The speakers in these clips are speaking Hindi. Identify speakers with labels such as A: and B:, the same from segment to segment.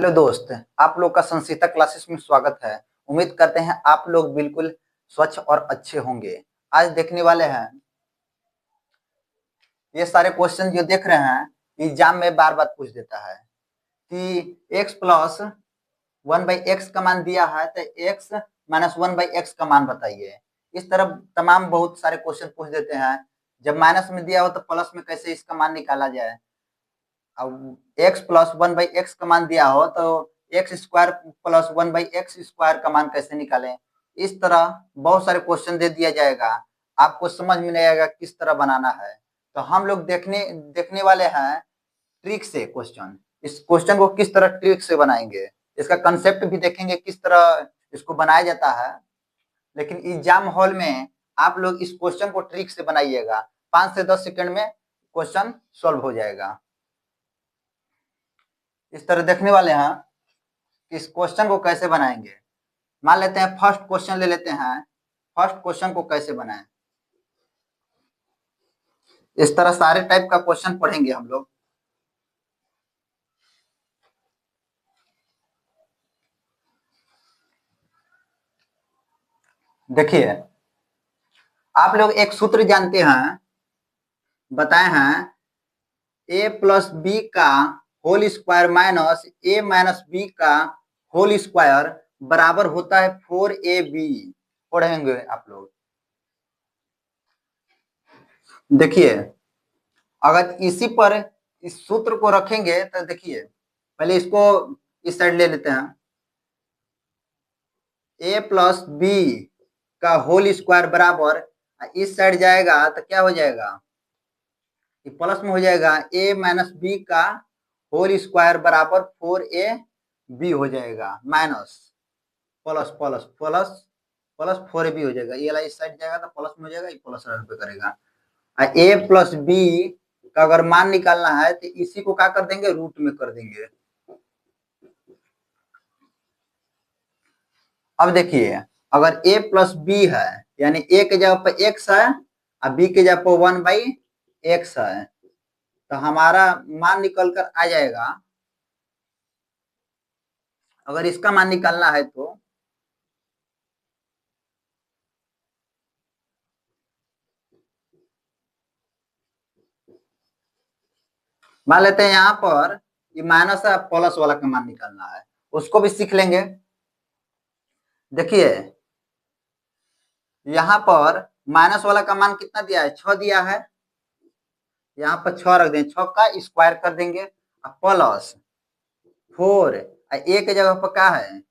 A: हेलो दोस्त, आप लोग का संसीता क्लासेस में स्वागत है। उम्मीद करते हैं आप लोग बिल्कुल स्वच्छ और अच्छे होंगे। आज देखने वाले हैं ये सारे क्वेश्चन जो देख रहे हैं, एग्जाम में बार बार पूछ देता है कि x प्लस 1/x का मान दिया है तो x माइनस 1/x का मान बताइए। इस तरह तमाम बहुत सारे क्वेश्चन पूछ देते हैं। जब माइनस में दिया हो तो प्लस में कैसे इसका मान निकाला जाए। अब x प्लस 1/x का मान दिया हो तो x square plus 1/x square का मान कैसे निकालें। इस तरह बहुत सारे क्वेश्चन दे दिया जाएगा, आपको समझ में नहीं आएगा किस तरह बनाना है। तो हम लोग देखने वाले हैं ट्रिक से क्वेश्चन। इस क्वेश्चन को किस तरह ट्रिक से बनाएंगे, इसका कंसेप्ट भी देखेंगे किस तरह इसको बनाया जाता है। लेकिन एग्जाम हॉल में आप लोग इस क्वेश्चन को ट्रिक से बनाइएगा, 5 से 10 सेकंड में क्वेश्चन सॉल्व हो जाएगा। इस तरह देखने वाले हैं कि इस क्वेश्चन को कैसे बनाएंगे। मान लेते हैं फर्स्ट क्वेश्चन ले लेते हैं। फर्स्ट क्वेश्चन को कैसे बनाएं, इस तरह सारे टाइप का क्वेश्चन पढ़ेंगे हम लोग। देखिए, आप लोग एक सूत्र जानते हैं, बताए हैं a प्लस बी का whole square minus a minus B का होल स्क्वायर बराबर होता है 4ab। पढ़ेंगे आप लोग। देखिए, अगर इसी पर इस सूत्र को रखेंगे तो देखिए, पहले इसको इस साइड ले लेते हैं। a प्लस बी का होल स्क्वायर बराबर, इस साइड जाएगा तो क्या हो जाएगा, ये प्लस में हो जाएगा a माइनस बी का होल स्क्वायर बराबर 4ab हो जाएगा, minus plus plus plus plus 4ab हो जाएगा। ये वाला इस साइड जाएगा तो प्लस में हो जाएगा, ये प्लस पे करेगा। a प्लस बी का अगर मान निकालना है तो इसी को क्या कर देंगे, रूट में कर देंगे। अब देखिए, अगर a प्लस बी है यानी a के जगह पर x है और b के जगह पर 1/x है, तो हमारा मान निकल कर आ जाएगा। अगर इसका मान निकालना है तो मान लेते हैं यहाँ पर ये माइनस है, प्लस वाला का मान निकालना है, उसको भी सीख लेंगे। देखिए, यहाँ पर माइनस वाला का मान कितना दिया है, 6 दिया है। यहाँ पर 6 रख देंगे, 6 का स्क्वायर कर देंगे प्लस 4। ए के जगह पर क्या है,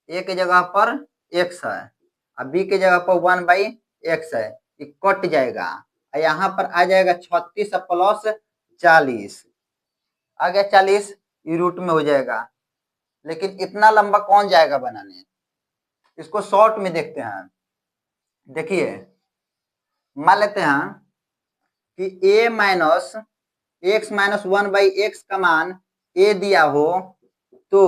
A: ए के जगह पर x है और b के जगह पर 1/x है, ये कट जाएगा। यहाँ पर आ जाएगा 36 प्लस 40, आ गया 40, ये रूट में हो जाएगा। लेकिन इतना लंबा कौन जाएगा बनाने, इसको शॉर्ट में देखते हैं। देखिए, मान लेते हैं कि a minus x minus 1/x का मान a दिया हो तो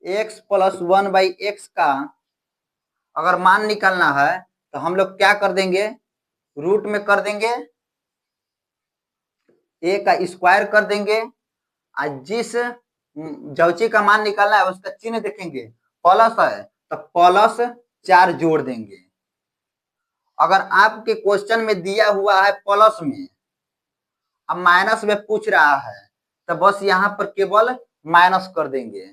A: x प्लस 1/x का अगर मान निकालना है तो हम लोग क्या कर देंगे, रूट में कर देंगे, a का स्क्वायर कर देंगे और जिस जौची का मान निकालना है उसका चिन्ह देखेंगे, प्लस है तो प्लस 4 जोड़ देंगे। अगर आपके क्वेश्चन में दिया हुआ है प्लस में, अब माइनस में पूछ रहा है तो बस यहाँ पर केवल माइनस कर देंगे।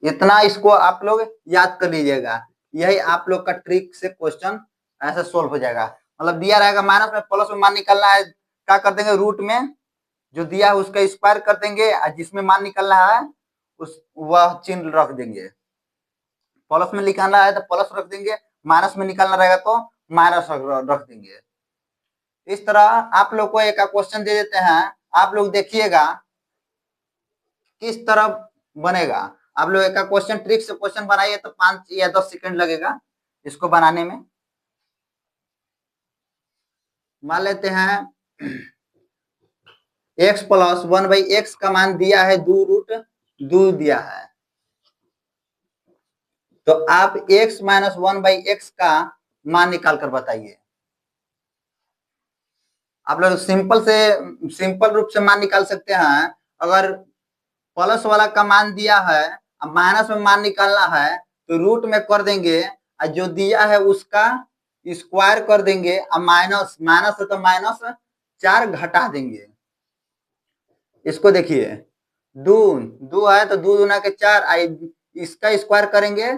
A: इतना इसको आप लोग याद कर लीजिएगा, यही आप लोग का ट्रिक से क्वेश्चन ऐसे सोल्व हो जाएगा। मतलब दिया रहेगा माइनस में, प्लस में मान निकालना है, क्या कर देंगे, रूट में जो दिया है उसका स्क्वायर कर देंगे और जिसमें मान निकालना है उस वह चिन्ह रख देंगे। प्लस में निकालना है तो प्लस रख देंगे, माइनस में निकालना रहेगा तो माइनस रख देंगे। इस तरह आप लोग को एक क्वेश्चन दे देते हैं, आप लोग देखिएगा किस तरह बनेगा। आप लोग एक क्वेश्चन ट्रिक से क्वेश्चन बनाइए तो 5 या 10 सेकंड लगेगा इसको बनाने में। मान लेते हैं x प्लस 1/x का मान दिया है 2√2 दिया है, तो आप x माइनस 1/x का मान निकाल कर बताइए। आप लोग सिंपल रूप से मान निकाल सकते हैं। अगर प्लस वाला का मान दिया है, अब माइनस में मान निकालना है तो रूट में कर देंगे, और जो दिया है उसका स्क्वायर कर देंगे, अब माइनस माइनस है तो माइनस 4 घटा देंगे। इसको देखिए, दो दो है तो 2 दूना के 4, इसका स्क्वायर करेंगे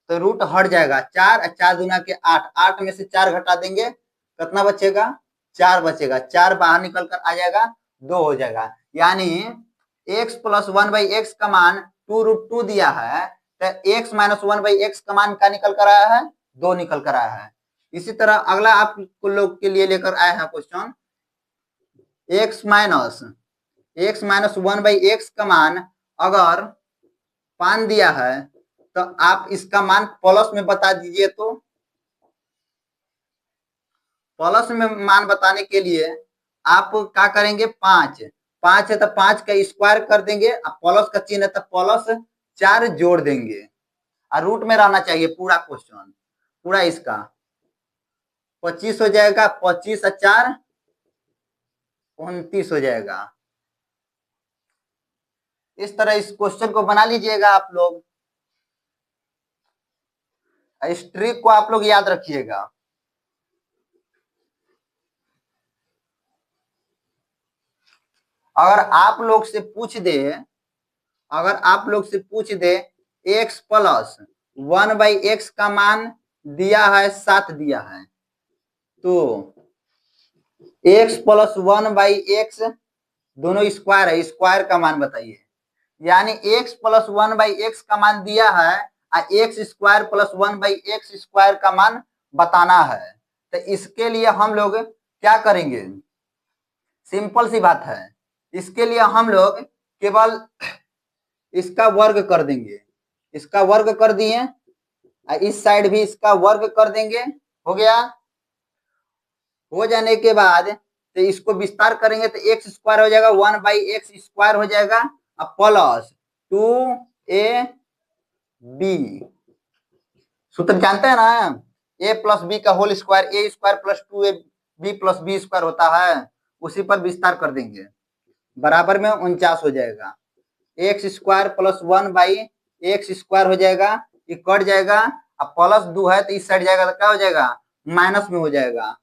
A: तो रूट हट जाएगा, 4 4 दूना के 8, 8 में से 4 घटा देंगे, कितना बचेगा? 4 बचेगा, 4 बाहर निकल कर आ जाएगा, 2 हो जाएगा। यानी x प्लस 1/x का मान 2√2 दिया है, तो x माइनस 1/x का मान क्या निकल कर आया है? 2 निकल कर आया है। इसी तरह अगला आप लोग के लिए लेकर आए हैं क्वेश्चन, x माइनस 1/x का मान अगर 5 दिया है तो आप इसका मान प्लस में बता दीजिए। तो प्लस में मान बताने के लिए आप क्या करेंगे? 5 है तो 5 का स्क्वायर कर देंगे, अब प्लस का चिन्ह है तो प्लस 4 जोड़ देंगे, और रूट में रहना चाहिए पूरा क्वेश्चन, पूरा इसका 25 हो जाएगा, 25 और 4 29 हो जाएगा। इस तरह इस क्वेश्चन को बना लीजिएगा आप लोग। इस ट्रिक को आप लोग याद रखिएगा। अगर आप लोग से पूछ दे x प्लस 1/x का मान दिया है 7 दिया है, तो x प्लस 1/x दोनों स्क्वायर है, स्क्वायर का मान बताइए। यानी x प्लस 1/x का मान दिया है और x square plus 1/x square का मान बताना है। तो इसके लिए हम लोग क्या करेंगे? सिंपल सी बात है, इसके लिए हम लोग केवल इसका वर्ग कर देंगे, इसका वर्ग कर दिए, इस साइड भी इसका वर्ग कर देंगे, हो गया। हो जाने के बाद तो इसको विस्तार करेंगे तो एक्स स्क्वायर हो जाएगा, 1/x स्क्वायर हो जाएगा, अब प्लस 2ab, सूत्र जानते हैं ना, a प्लस बी का whole square, A square plus 2ab plus B square होता है, उसी पर विस्तार कर देंगे, बराबर में 49 हो जाएगा। X square plus 1/x square हो जाएगा, ये कट जाएगा, अब प्लस 2 है तो इस साइड जाएगा तो क्या हो जाएगा? माइनस में हो जाएगा,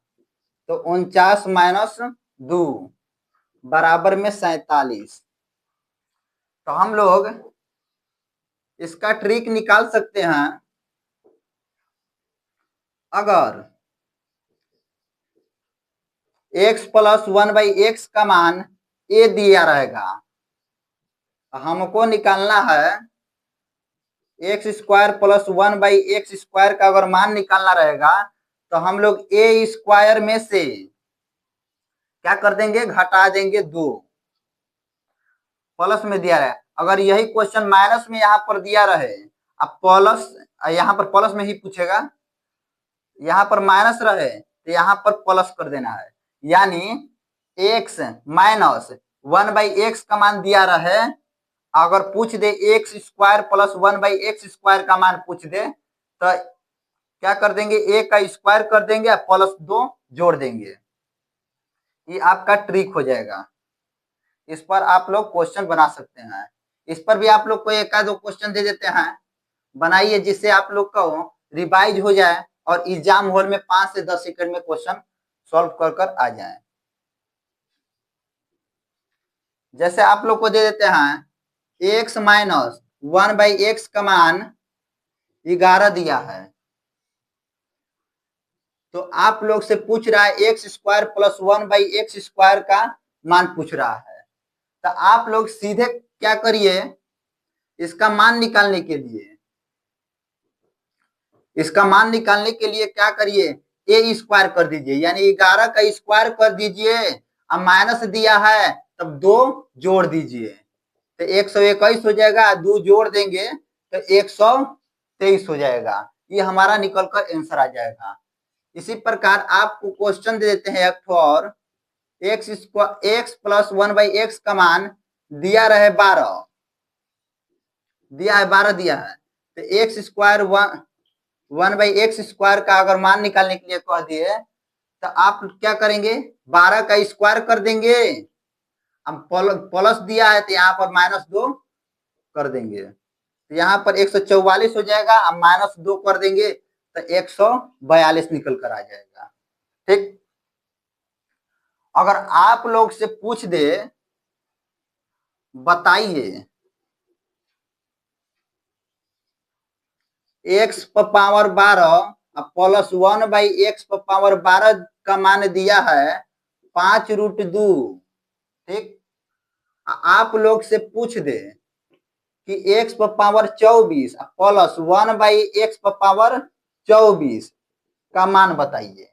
A: तो 49 माइनस 2 बराबर में 47। तो हम लोग इसका ट्रिक निकाल सकते हैं। अगर x प्लस 1/x का मान a दिया रहेगा, हमको निकालना है x square plus 1/x square का अगर मान निकालना रहेगा तो हम लोग a स्क्वायर में से क्या कर देंगे? घटा देंगे 2, प्लस में दिया रहे। अगर यही क्वेश्चन माइनस में यहाँ पर दिया रहे, अब प्लस यहाँ पर प्लस में ही पूछेगा, यहाँ पर माइनस रहे तो यहाँ पर प्लस कर देना है। यानी x माइनस 1/x का मान दिया रहे, अगर पूछ दे X square plus 1/x square का मान पूछ दे तो क्या कर देंगे? a का स्क्वायर कर देंगे, प्लस 2 जोड़ देंगे। ये आपका ट्रिक हो जाएगा। इस पर आप लोग क्वेश्चन बना सकते हैं। इस पर भी आप लोग को एक दो क्वेश्चन दे देते हैं, बनाइए, जिससे आप लोग का रिवाइज हो जाए और एग्जाम हॉल में 5 से 10 सेकंड में क्वेश्चन सॉल्व कर कर आ जाए। जैसे आप लोग को दे देते हैं x माइनस 1/x का मान 11 दिया है, तो आप लोग से पूछ रहा है x square plus 1/x square का मान पूछ रहा है। तो आप लोग सीधे क्या करिए, इसका मान निकालने के लिए क्या करिए? a स्क्वायर कर दीजिए, यानी 11 का स्क्वायर कर दीजिए, अब माइनस दिया है तब 2 जोड़ दीजिए, तो 121 हो जाएगा, 2 जोड़ देंगे तो 123 हो जाएगा। ये हमारा निकल कर आंसर आ जाएगा। इसी प्रकार आपको क्वेश्चन दे देते हैं एक और, x प्लस 1/x का मान दिया रहे 12, दिया है, तो x स्क्वायर 1/x स्क्वायर का अगर मान निकालने के लिए कह दिए तो आप क्या करेंगे, 12 का स्क्वायर कर देंगे। अब प्लस दिया है तो यहाँ पर -2 कर देंगे, तो यहाँ पर 144 हो जाएगा। अब -2 कर देंगे तो 142 निकल कर आ जाएगा। ठीक, अगर आप लोग से पूछ दे बताइए x पावर 12 प्लस 1/x⁻12 का मान दिया है 5√2। ठीक, आप लोग से पूछ दे कि x⁻24 प्लस 1/x⁻24 का मान बताइए।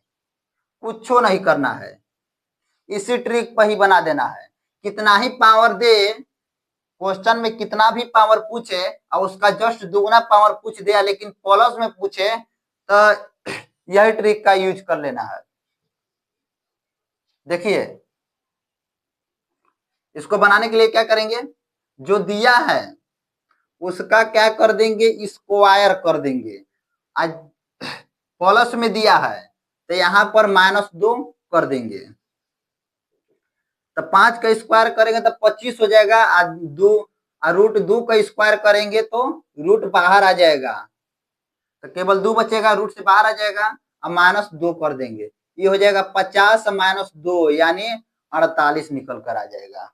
A: कुछ नहीं करना है, इसी ट्रिक पर ही बना देना है। कितना ही पावर दे, क्वेश्चन में कितना भी पावर पूछे और उसका जस्ट दुगना पावर पूछ दिया लेकिन प्लस में पूछे तो यही ट्रिक का यूज कर लेना है। देखिए, इसको बनाने के लिए क्या करेंगे, जो दिया है उसका क्या कर देंगे, स्क्वायर कर देंगे। आज प्लस में दिया है तो यहाँ पर -2 कर देंगे, तो 5 का स्क्वायर करेंगे तो 25 हो जाएगा। आज √2 का स्क्वायर करेंगे तो रूट बाहर आ जाएगा, तो केवल 2 बचेगा, रूट से बाहर आ जाएगा। अब -2 कर देंगे, ये हो जाएगा 50 -2 यानी 48 निकल कर आ जाएगा।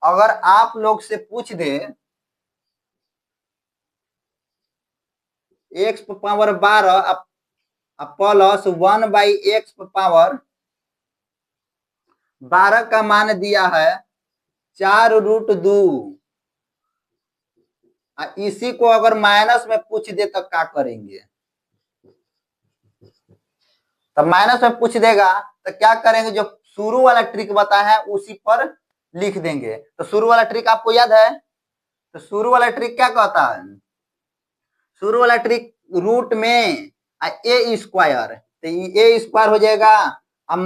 A: अगर आप लोग से पूछ दे x⁻12 प्लस 1/x⁻12 का मान दिया है 4√2, इसी को अगर माइनस में पूछ दे तो क्या करेंगे। तो माइनस में पूछ देगा तो क्या करेंगे, जो शुरू वाला ट्रिक बताया है उसी पर लिख देंगे। तो शुरू वाला ट्रिक आपको याद है, तो शुरू वाला ट्रिक क्या कहता है, शुरू वाला ट्रिक रूट में ए स्क्वायर, तो ए स्क्वायर हो जाएगा। अब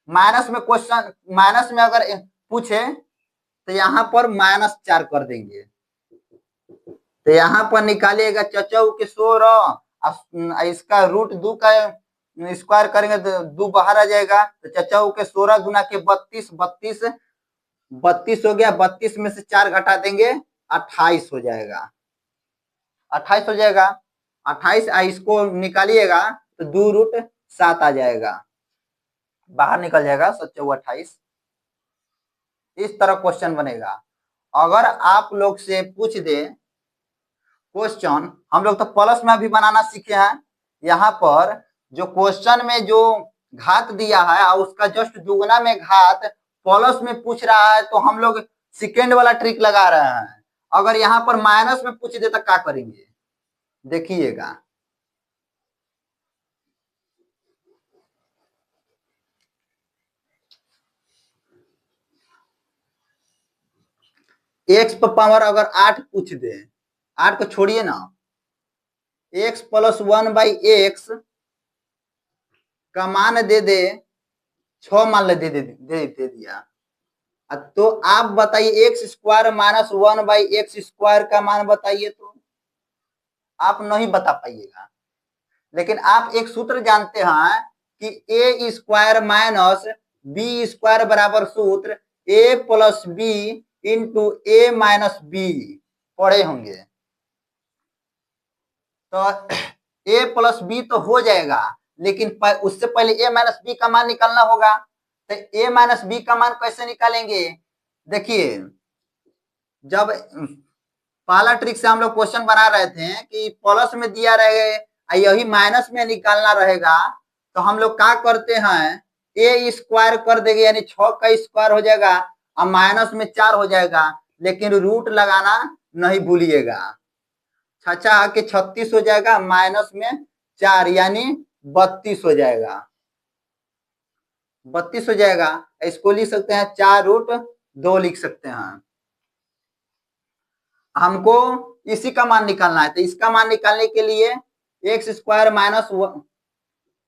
A: माइनस में क्वेश्चन, माइनस में अगर पूछे तो यहाँ पर -4 कर देंगे, तो यहाँ पर निकालिएगा चचौ के 16, इसका √2 का स्क्वायर करेंगे तो 2 बाहर आ जाएगा, तो चचौ के 16 गुना के 32, 32 हो गया। 32 में से 4 घटा देंगे 28 हो जाएगा, 28 हो जाएगा। 28 इसको निकालिएगा तो 2√7 आ जाएगा, बाहर निकल जाएगा 2728। इस तरह क्वेश्चन बनेगा। अगर आप लोग से पूछ दे क्वेश्चन, हम लोग तो प्लस में भी बनाना सीखे हैं, यहाँ पर जो क्वेश्चन में जो घात दिया है और उसका जस्ट दुगना में घात प्लस में पूछ रहा है तो हम लोग सेकेंड वाला ट्रिक लगा रहे हैं। अगर यहाँ पर माइनस में पूछ दे तो क्या करेंगे, देखिएगा। x पावर अगर 8 पूछ दे, 8 को छोड़िए ना, x प्लस 1/x का मान दे दे 6 मान ले दे दिया, तो आप बताइए x² माइनस 1/x² का मान बताइए, तो आप नहीं बता पाइएगा। लेकिन आप एक सूत्र जानते हैं कि a² माइनस b² बराबर सूत्र a plus B into a minus B पढ़े होंगे। तो a प्लस बी तो हो जाएगा, लेकिन उससे पहले a माइनस बी का मान निकालना होगा। तो a माइनस बी का मान कैसे निकालेंगे, देखिए, जब पहला ट्रिक से हम लोग क्वेश्चन बना रहे थे कि प्लस में दिया रहेगा यही माइनस में निकालना रहेगा, तो हम लोग क्या करते हैं, a² कर देंगे यानी 6 का स्क्वायर हो जाएगा और माइनस में 4 हो जाएगा, लेकिन रूट लगाना नहीं भूलिएगा। 6 के 36 हो जाएगा, माइनस में 4 यानी 32 हो जाएगा, 32 हो जाएगा। इसको लिख सकते हैं 4√2 लिख सकते हैं। हमको इसी का मान निकालना है, तो इसका मान निकालने के लिए x² माइनस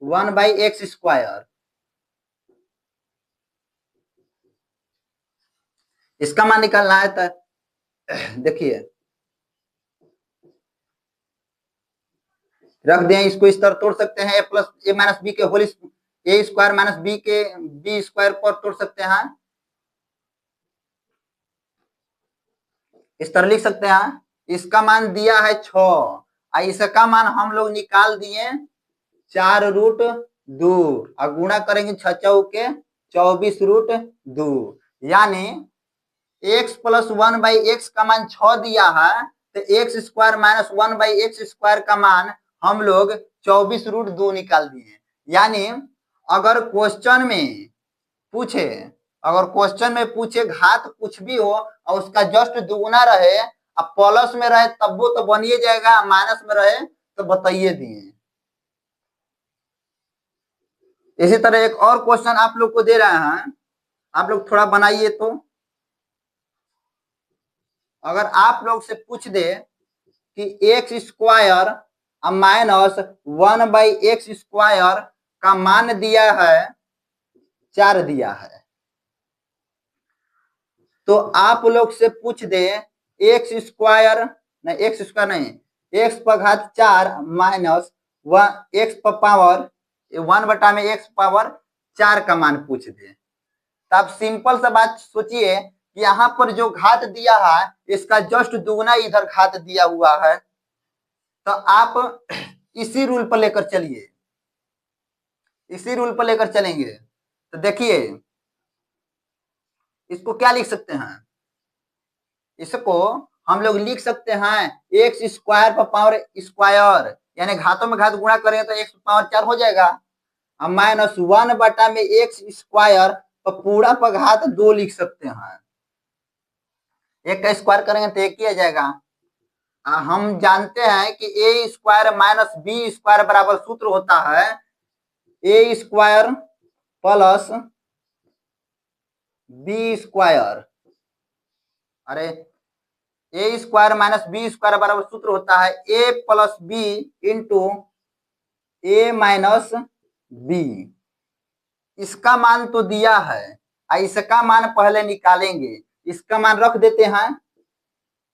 A: 1/x², इसका मान निकालना है। तो देखिए, रख दें, इसको इस तरह तोड़ सकते हैं, ए प्लस ए माइनस बी के होल ए स्क्वायर माइनस बी के बी स्क्वायर पर तोड़ सकते हैं, इस तरह लिख सकते हैं। इसका मान दिया है 6, इसका मान हम लोग निकाल दिए 4√2 और गुणा करेंगे 6 चौके 24√2, यानी x प्लस 1/x का मान 6 दिया है, तो x square minus 1/x square का मान हम लोग 24√2 निकाल दिए। यानी अगर क्वेश्चन में पूछे घात कुछ भी हो और उसका जस्ट दुगुना रहे, अब प्लस में रहे तब वो तो बनिए जाएगा, माइनस में रहे तो बताइए दिए। इसी तरह एक और क्वेश्चन आप लोग को दे रहे हैं, आप लोग थोड़ा बनाइए। तो अगर आप लोग से पूछ दे कि x square minus 1/x square का मान दिया है 4 दिया है, तो आप लोग से पूछ दे एक्स स्क्वायर नहीं, एक्स पर घात 4 माइनस एक्स पर पावर 1/x पावर 4 का मान पूछ दे, तब सिंपल सा बात सोचिए कि यहाँ पर जो घात दिया है इसका जस्ट दुगना इधर घात दिया हुआ है, तो आप इसी रूल पर लेकर चलिए, इसी रूल पर लेकर चलेंगे तो देखिए इसको क्या लिख सकते हैं, इसको हम लोग लिख सकते हैं एक्स स्क्वायर पर पावर स्क्वायर, यानी घातों में घात गुणा करेंगे तो एक्स पावर 4 हो जाएगा, अब माइनस 1/x स्क्वायर पर पूरा पर घात 2 लिख सकते हैं, एक का स्क्वायर करेंगे तो एक ही आ जाएगा। हम जानते हैं कि ए स्क्वायर माइनस बी स्क्वायर बराबर सूत्र होता है ए स्क्वायर प्लस बी स्क्वायर, अरे ए स्क्वायर माइनस बी स्क्वायर बराबर सूत्र होता है ए plus B into A minus B. इसका मान तो दिया है, इसका मान पहले निकालेंगे, इसका मान रख देते हैं,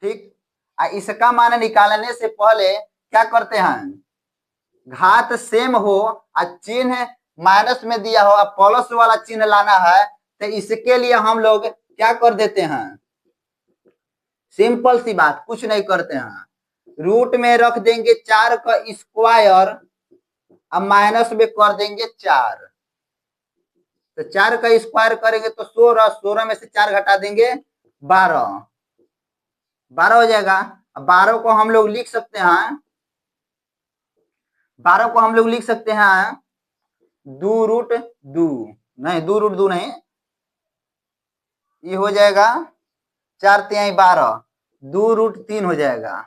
A: ठीक। इसका मान निकालने से पहले क्या करते हैं, घात सेम हो और चिन्ह माइनस में दिया हो और प्लस वाला चिन्ह लाना है, तो इसके लिए हम लोग क्या कर देते हैं, सिंपल सी बात, कुछ नहीं करते हैं, रूट में रख देंगे 4 का स्क्वायर अब माइनस में कर देंगे 4, तो 4 का स्क्वायर करेंगे तो 16, 16 में से 4 घटा देंगे 12, 12 हो जाएगा। अब 12 को हम लोग लिख सकते हैं, 12 को हम लोग लिख सकते हैं 2√2 नहीं, 2√2 नहीं, ये हो जाएगा 4 तिहाई 12, 2√3 हो जाएगा।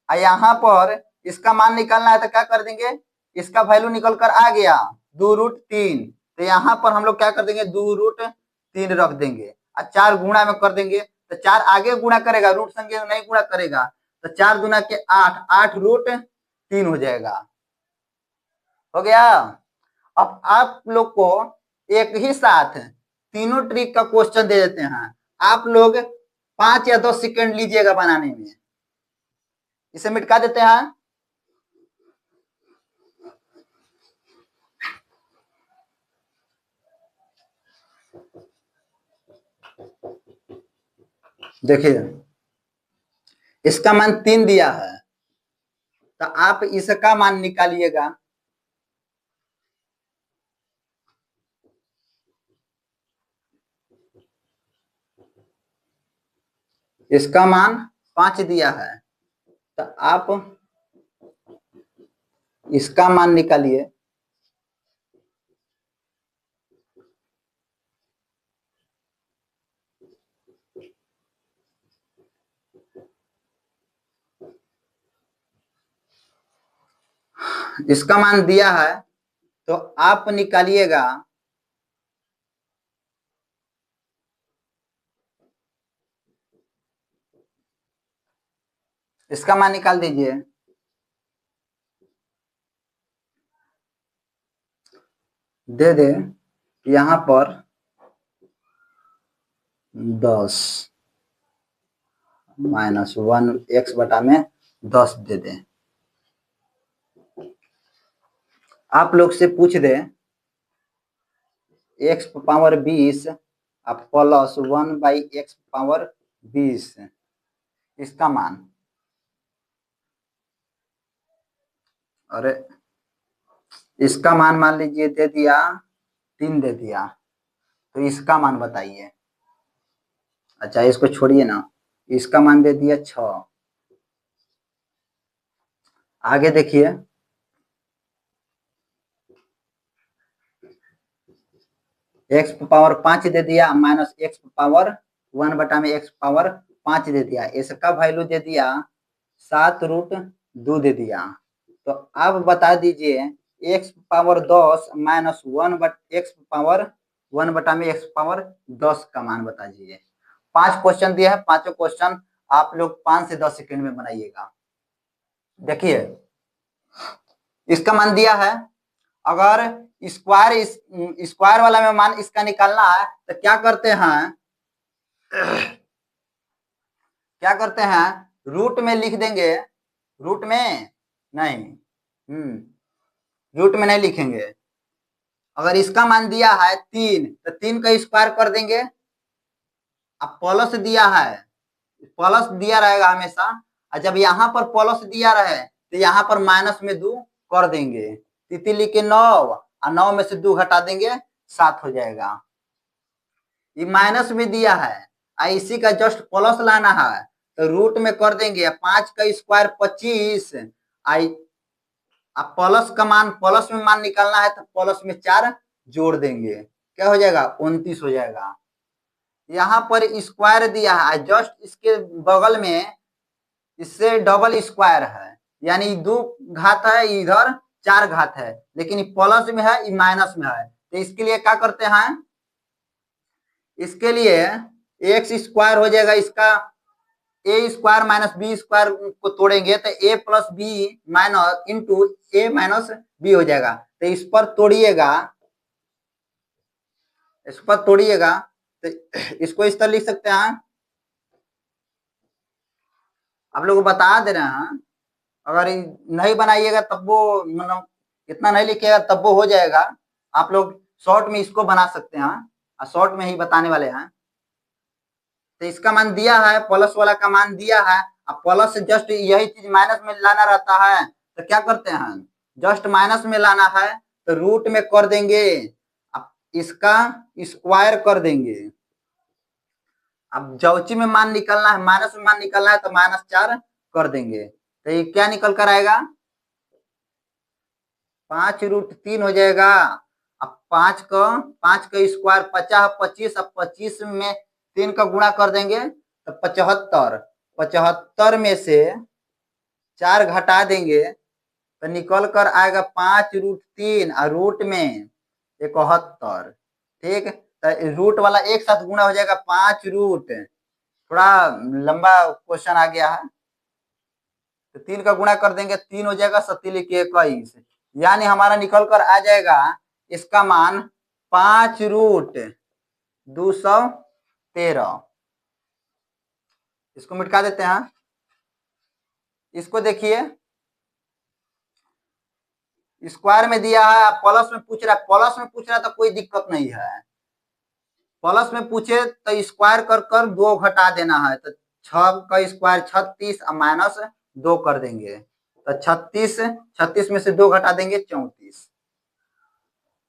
A: यहाँ पर इसका मान निकालना है तो क्या कर देंगे, इसका वैल्यू निकल कर आ गया 2√3, तो यहाँ पर हम लोग क्या कर देंगे 2√3 रख देंगे और 4 गुणा में कर देंगे, तो 4 आगे गुणा करेगा, रूट संख्या नहीं गुणा करेगा, तो 4 दूना के 8, 8√3 हो जाएगा, हो गया। अब आप लोग को एक ही साथ तीनों ट्रिक का क्वेश्चन दे देते हैं, आप लोग 5 या 10 सेकंड लीजिएगा बनाने में, इसे मिटा देते हैं। देखिए इसका मान 3 दिया है, तो आप इसका मान निकालिएगा, इसका मान 5 दिया है, तो आप इसका मान निकालिए, इसका मान दिया है तो आप निकालिएगा, इसका मान निकाल दीजिए, दे दे यहाँ पर 10 माइनस 1 x बटा में 10 दे दें, आप लोग से पूछ दे एक्स पावर 20 अब प्लस 1/x पावर 20 इसका मान, अरे इसका मान लीजिए दे दिया 3 दे दिया, तो इसका मान बताइए। अच्छा इसको छोड़िए ना, इसका मान दे दिया 6। आगे देखिए, एक्स पावर 5 दे दिया minus x power 1/x power 5 दे दिया, इसका वैल्यू दे दिया 7√2 दे दिया। तो अब बता दीजिए x power 10 minus 1/x power 10 का मान बता दीजिए। 5 क्वेश्चन दिया है, पांचों क्वेश्चन आप लोग 5 से 10 सेकंड में बनाइएगा। देखिए इसका मान दिया है, अगर स्क्वायर वाला में मान इसका निकालना है तो क्या करते हैं, रूट में लिख देंगे, रूट में नहीं, रूट में नहीं लिखेंगे। अगर इसका मान दिया है 3 तो 3 का स्क्वायर कर देंगे। अब प्लस दिया है, प्लस दिया रहेगा हमेशा, और जब यहाँ पर प्लस दिया रहे तो यहाँ पर माइनस में 2 कर देंगे। तिथि लिख के 9 और 9 में से 2 घटा देंगे 7 हो जाएगा। ये माइनस में दिया है, इसी का जस्ट प्लस लाना है तो रूट में कर देंगे। 5 का स्क्वायर 25, अब प्लस का मान, प्लस में मान निकालना है तो प्लस में 4 जोड़ देंगे, क्या हो जाएगा 29 हो जाएगा। यहाँ पर स्क्वायर दिया है, जस्ट इसके बगल में इससे डबल स्क्वायर है, यानी 2 घात है, इधर 4 घात है, लेकिन प्लस में है माइनस में है। तो इसके लिए क्या करते हैं, इसके लिए एक्स स्क्वायर हो जाएगा, इसका ए स्क्वायर माइनस बी स्क्वायर को तोड़ेंगे तो ए plus B minus into A minus B हो जाएगा। तो इस पर तोड़िएगा, इस पर तोड़िएगा तो इसको इस तरह लिख सकते हैं। आप लोग को बता दे रहे हैं, अगर नहीं बनाइएगा तब वो, मतलब इतना नहीं लिखिएगा तब वो हो जाएगा। आप लोग शॉर्ट में इसको बना सकते हैं, और शॉर्ट में ही बताने वाले हैं। तो इसका मान दिया है, प्लस वाला का मान दिया है, अब प्लस से जस्ट यही चीज माइनस में लाना रहता है तो क्या करते हैं, जस्ट माइनस में लाना है तो रूट में कर देंगे, अब इसका स्क्वायर कर देंगे। अब जौची में मान निकलना है, माइनस में मान निकलना है तो -4 कर देंगे। तो ये क्या निकल कर आएगा, 5√3 हो जाएगा। अब 5 का स्क्वायर 50, 25, अब 25 में 3 का गुणा कर देंगे तो 75, 75 में से 4 घटा देंगे तो निकल कर आएगा 5√3 और रूट में 71। ठीक, तो रूट वाला एक साथ गुणा हो जाएगा 5 रूट, थोड़ा लंबा क्वेश्चन आ गया है, तो 3 का गुणा कर देंगे 3 हो जाएगा 7×21, यानी हमारा निकल कर आ जाएगा इसका मान 5√213। इसको मिटा देते हैं। इसको देखिए स्क्वायर में दिया है, प्लस में पूछ रहा है, प्लस में पूछ रहा है तो कोई दिक्कत नहीं है। प्लस में पूछे तो स्क्वायर कर कर 2 घटा देना है, तो 6 का स्क्वायर 36 और -2 कर देंगे तो 36 में से 2 घटा देंगे 34।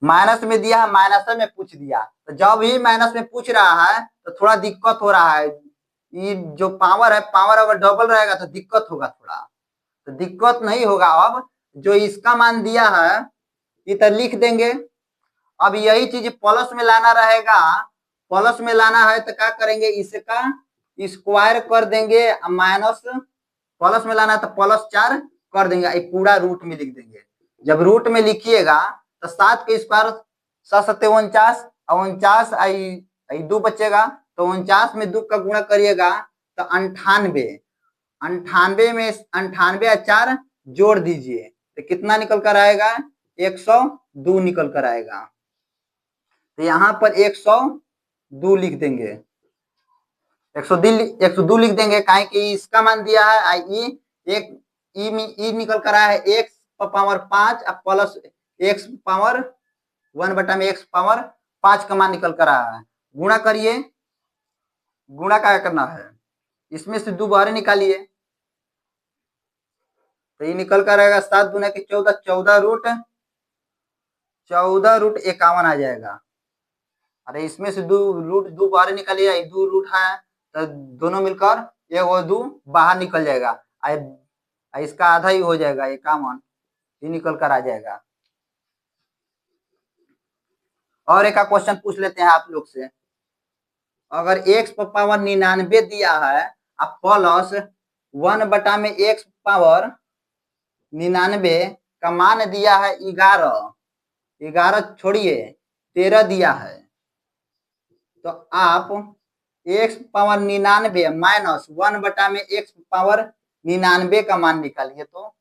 A: माइनस में दिया है, माइनस में पूछ दिया, तो जब ही माइनस में पूछ रहा है तो थोड़ा दिक्कत हो रहा है। ये जो पावर है, पावर अगर डबल रहेगा तो दिक्कत होगा थोड़ा, तो दिक्कत नहीं होगा। अब जो इसका मान दिया है इधर लिख देंगे। अब यही चीज प्लस में लाना रहेगा, प्लस में लाना है तो क्या करेंगे, इसका स्क्वायर कर देंगे, माइनस प्लस में लाना है तो +4 कर देंगे, ये पूरा रूट में लिख देंगे। जब रूट में लिखिएगा तो 7 का स्क्वायर 7×7 = 49, 49 2 बचेगा तो 49 में 2 का गुणा करिएगा तो 98, 98 में 98 और 4 जोड़ दीजिए तो कितना निकल कर आएगा, 102 निकल कर आएगा। तो यहाँ पर 102 लिख देंगे, 102 लिख देंगे, काहे कि इसका मान दिया है ई, एक ई निकल कर आया है x power 5 plus x power 1/x⁵ का मान निकल कर आया है। गुणा करिए, गुणा क्या करना है, इसमें से 2 बाहर निकालिए, तो ये निकल कर आएगा 7 दूना के 14, 14√51 आ जाएगा। अरे इसमें से 2 बाहर निकालिए, 2 रूट है तो दोनों मिलकर 1 और 2 बाहर निकल जाएगा, इसका आधा ही हो जाएगा 51, ये निकल कर आ जाएगा। और एक क्वेश्चन पूछ लेते हैं आप लोग से, अगर x पावर 99 दिया है अब प्लस 1/x पावर 99 का मान दिया है 11 छोड़िए 13 दिया है, तो आप x power 99 minus 1/x power 99 का मान निकालिए। तो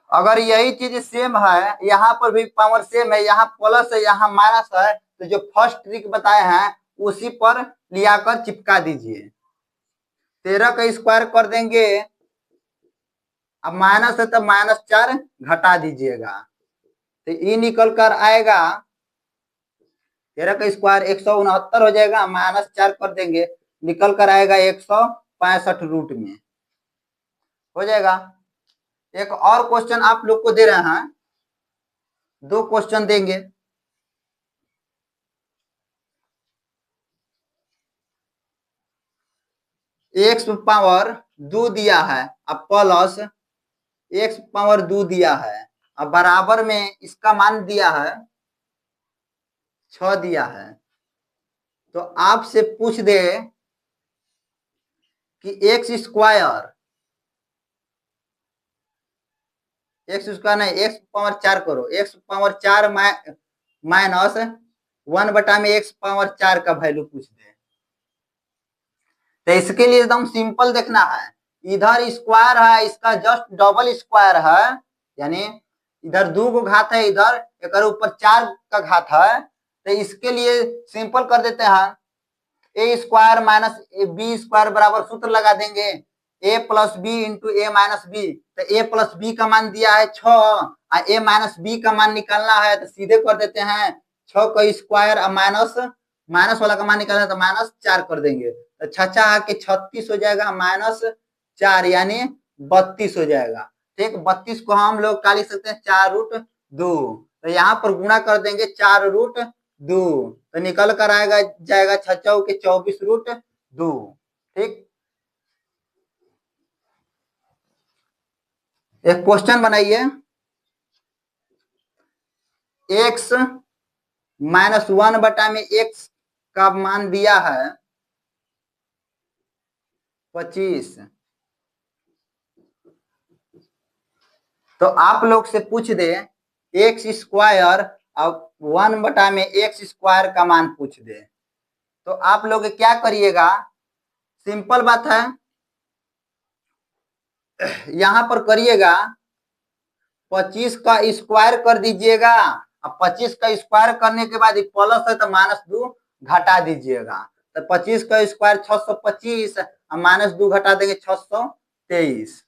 A: अगर यही चीज सेम है, यहाँ पर भी पावर सेम है, यहाँ प्लस है यहाँ माइनस है, तो जो फर्स्ट ट्रिक बताए हैं उसी पर लियाकर चिपका दीजिए। 13 का स्क्वायर कर देंगे, अब माइनस है तो -4 घटा दीजिएगा, तो ये निकल कर आएगा 13 का स्क्वायर 169 हो जाएगा, -4 कर देंगे, निकल कर आएगा 165 रूट में हो जाएगा। एक और क्वेश्चन आप लोग को दे रहे हैं, 2 क्वेश्चन देंगे। x पावर 2 दिया है अब प्लस x पावर 2 दिया है, अब बराबर में इसका मान दिया है 6 दिया है, तो आपसे पूछ दे कि x स्क्वायर नहीं, x पावर 4 करो, x power 4 minus 1/x power 4 का वैल्यू पूछ दे। तो इसके लिए एकदम सिंपल देखना है, इधर स्क्वायर है, इसका जस्ट डबल स्क्वायर है, यानी इधर 2 को घात है, इधर एक ऊपर 4 का घात है, तो इसके लिए सिंपल कर देते हैं, a square minus B square बराबर सूत्र लगा देंगे a plus B into A minus B, तो a प्लस बी का मान दिया है 6 और a माइनस बी का मान निकालना है, तो सीधे कर देते हैं 6 का स्क्वायर और माइनस वाला का मान निकालना है तो -4 कर देंगे, तो 6 आके 36 हो जाएगा, -4 यानी 32 हो जाएगा। ठीक, 32 को हम लोग क्या लिख सकते हैं, 4√2, तो यहाँ पर गुणा कर देंगे 4√2, तो निकल कर आएगा जाएगा 6 के 24√2। ठीक, एक क्वेश्चन बनाइए, x - 1/x का मान दिया है 25, तो आप लोग से पूछ दे x स्क्वायर अब 1/x स्क्वायर का मान पूछ दे, तो आप लोग क्या करिएगा, सिंपल बात है, यहां पर करिएगा 25 का स्क्वायर कर दीजिएगा, अब 25 का स्क्वायर करने के बाद प्लस है तो -2 घटा दीजिएगा, तो 25 का स्क्वायर 625 और -2 घटा देंगे 623।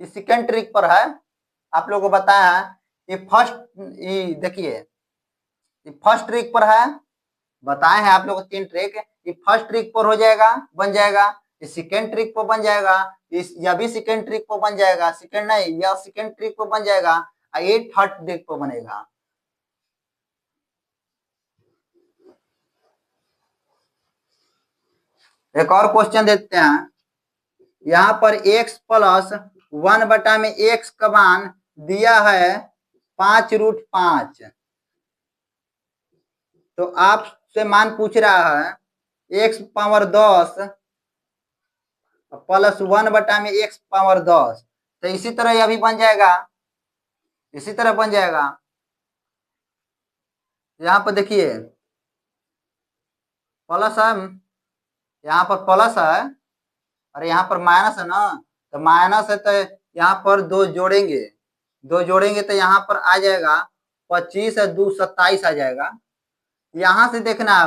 A: इस सेकेंड ट्रिक पर है, आप लोगों को बताया है, ये फर्स्ट, देखिए ये फर्स्ट ट्रिक पर है, बताए हैं आप लोगों को 3 ट्रिक, ये फर्स्ट ट्रिक पर हो जाएगा, बन जाएगा, ये सेकेंड ट्रिक पर बन जाएगा, यह भी सेकेंड ट्रिक पर बन जाएगा, सेकेंड नहीं यह सेकेंड ट्रिक पर बन जाएगा, और ये थर्ड ट्रिक पर बनेगा। एक और क्वेश्चन देखते हैं, यहाँ पर x प्लस 1/x का मान दिया है 5√5, तो आपसे मान पूछ रहा है x power 10 plus 1/x power 10, तो इसी तरह यह भी बन जाएगा, इसी तरह बन जाएगा। यहाँ पर देखिए प्लस है, यहाँ पर प्लस है और यहाँ पर माइनस है ना, तो माइनस है तो यहाँ पर 2 जोड़ेंगे, 2 जोड़ेंगे तो यहाँ पर आ जाएगा 25 है 2 27 आ जाएगा। यहाँ से देखना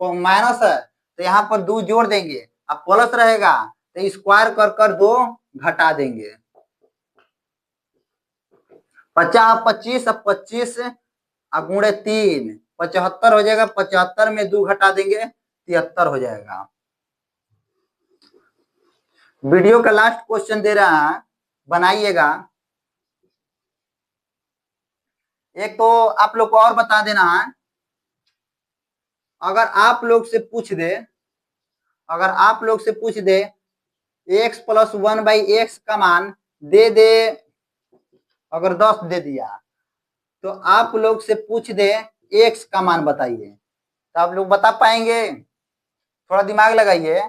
A: माइनस है तो यहाँ पर 2 जोड़ देंगे, अब प्लस रहेगा तो स्क्वायर कर 2 घटा देंगे, 50 25 अब 25 गुणे 3 75 हो जाएगा। 75 में 2 घटा देंगे 73 हो जाएगा। वीडियो का लास्ट क्वेश्चन दे रहा है, बनाइएगा। एक तो आप लोग को और बता देना है, अगर आप लोग से पूछ दे, x प्लस 1/x का मान दे दे, अगर 10 दे दिया तो आप लोग से पूछ दे x का मान बताइए, तो आप लोग बता पाएंगे? थोड़ा दिमाग लगाइए।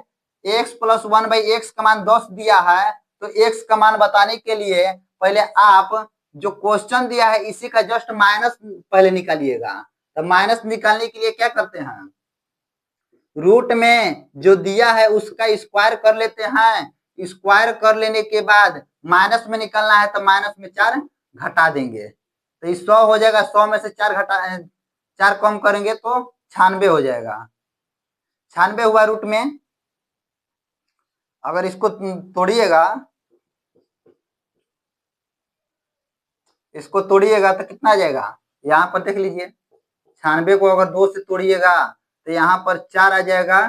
A: x प्लस 1/x का मान 10 दिया है, तो x का मान बताने के लिए पहले आप जो क्वेश्चन दिया है इसी का जस्ट माइनस पहले निकालिएगा। तो माइनस निकालने के लिए क्या करते हैं, रूट में जो दिया है उसका स्क्वायर कर लेते हैं। स्क्वायर कर लेने के बाद माइनस में निकलना है तो माइनस में 4 घटा देंगे, तो 100 हो जाएगा। 100 में से 4 कम करेंगे तो 96 हो जाएगा। 96 हुआ रूट में। अगर इसको तोड़िएगा, तो कितना आ जाएगा, यहाँ पर देख लीजिए। 96 को अगर 2 से तोड़िएगा तो यहाँ पर 4 आ जाएगा,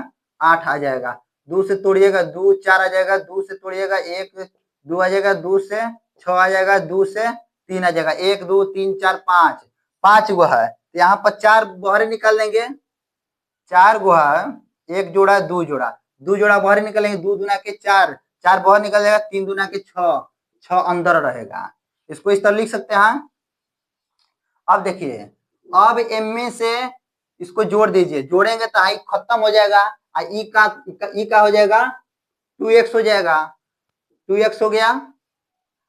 A: 8 आ जाएगा। 2 से तोड़िएगा 2 4 आ जाएगा, 2 से तोड़िएगा 1 2 आ जाएगा, 2 से 6 आ जाएगा, 2 से 3 आ जाएगा। 1 2 3 4 5 5 गो है, तो यहाँ पर 4 बाहर निकाल लेंगे। 4 गो है, 1 जोड़ा 2 जोड़ा, 2 जोड़ा बाहर निकालेंगे। 2 दूना के 4, 4 बाहर निकल जाएगा। 3 दूना के 6, 6 अंदर रहेगा। इसको इस तरह लिख सकते हैं। अब देखिए, अब एम में से इसको जोड़ दीजिए, जोड़ेंगे तो आई खत्म हो जाएगा। ई का हो जाएगा 2x हो जाएगा, 2x हो गया।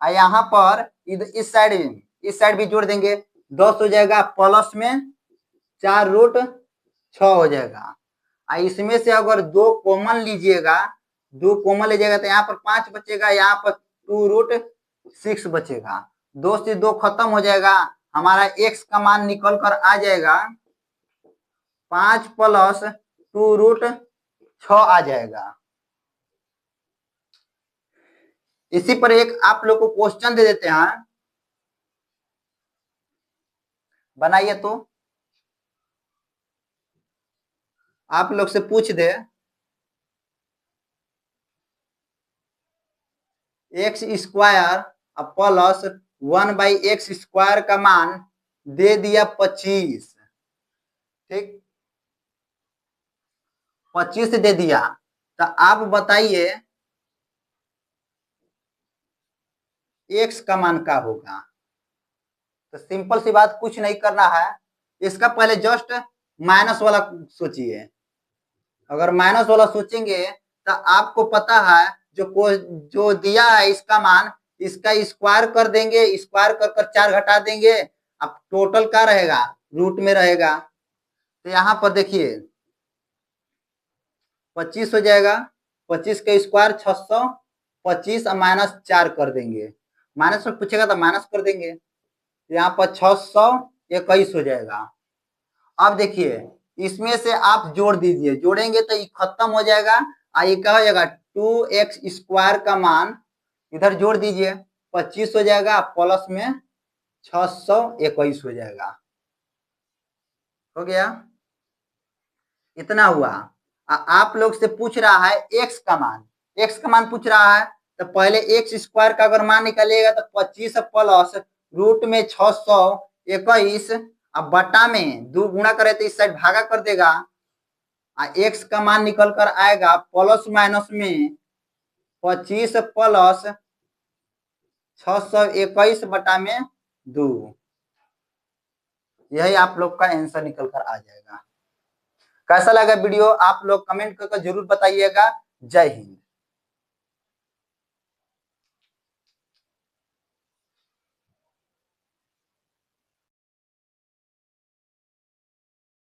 A: यहाँ पर इस साइड भी जोड़ देंगे, 10 हो जाएगा। प्लस में 4√6 हो जाएगा। इसमें से अगर 2 कॉमन लीजिएगा, 2 कॉमन लीजिएगा तो यहाँ पर 5 बचेगा, यहाँ पर 2√6 बचेगा। 2 से 2 खत्म हो जाएगा, हमारा x का मान निकल कर आ जाएगा 5 प्लस 2√6 आ जाएगा। इसी पर एक आप लोग को क्वेश्चन दे देते हैं, बनाइए। तो आप लोग से पूछ दे x square plus 1/x square का मान दे दिया 25, ठीक, 25 दे दिया, तो आप बताइए x का मान क्या होगा। तो सिंपल सी बात, कुछ नहीं करना है, इसका पहले जस्ट माइनस वाला सोचिए। अगर माइनस वाला सोचेंगे तो आपको पता है जो दिया है इसका मान, इसका स्क्वायर कर देंगे, स्क्वायर कर 4 घटा देंगे। अब टोटल क्या रहेगा, रूट में रहेगा। तो यहाँ पर देखिए 25 हो जाएगा, 25 का स्क्वायर 625 और -4 कर देंगे। माइनस में पूछेगा तो माइनस कर देंगे, यहाँ पर 621 हो जाएगा। अब देखिए इसमें से आप जोड़ दीजिए, जोड़ेंगे तो ये खत्म हो जाएगा। ये क्या हो जाएगा 2x स्क्वायर का मान इधर जोड़ दीजिए, 25 हो जाएगा, प्लस में 621 हो जाएगा। हो गया, इतना हुआ। आप लोग से पूछ रहा है x का मान पूछ रहा है, तो पहले x स्क्वायर का अगर मान निकालिएगा तो 25 प्लस रूट में 621, अब बटा में 2 गुणा करे तो इस साइड भागा कर देगा। x का मान निकल कर आएगा प्लस माइनस में 25 प्लस 621 बटा में 2। यही आप लोग का आंसर निकल कर आ जाएगा। कैसा लगा वीडियो, आप लोग कमेंट करके जरूर बताइएगा। जय हिंद।